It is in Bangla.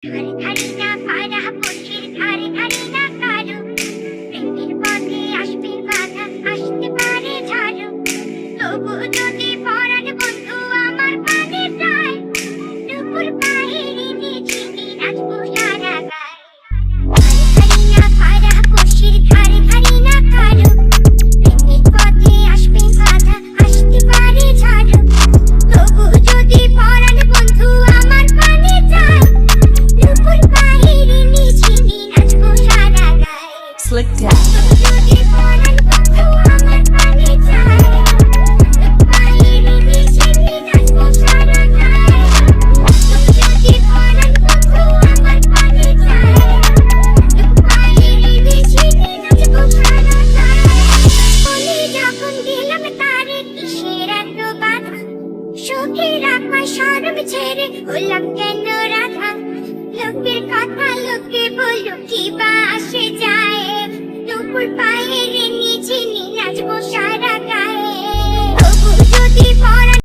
ধারে ধারে না পায়রা পথের ধারে ধারে না কারো প্রেমের পথে আসবে বাধা আসতে পারে ঝড় তবু যদি পরাণ বন্ধু আমার পানে যায় দুপুর বাইরে নিচে নাচবো সারা গায় ধারে ধারে না পায়রা পথের ধারে ধারে না কারো প্রেমের পথে আসবে বাধা আসতে পারে ঝড় তবু যদি পরাণ বন্ধু আমার পানে যায় Slick down. ছেড়ে হলাম কেন রাধা লোকের কথা লোকে বললো কি বা আসে যায় দুপুর বাইরে নিচে নাচবো।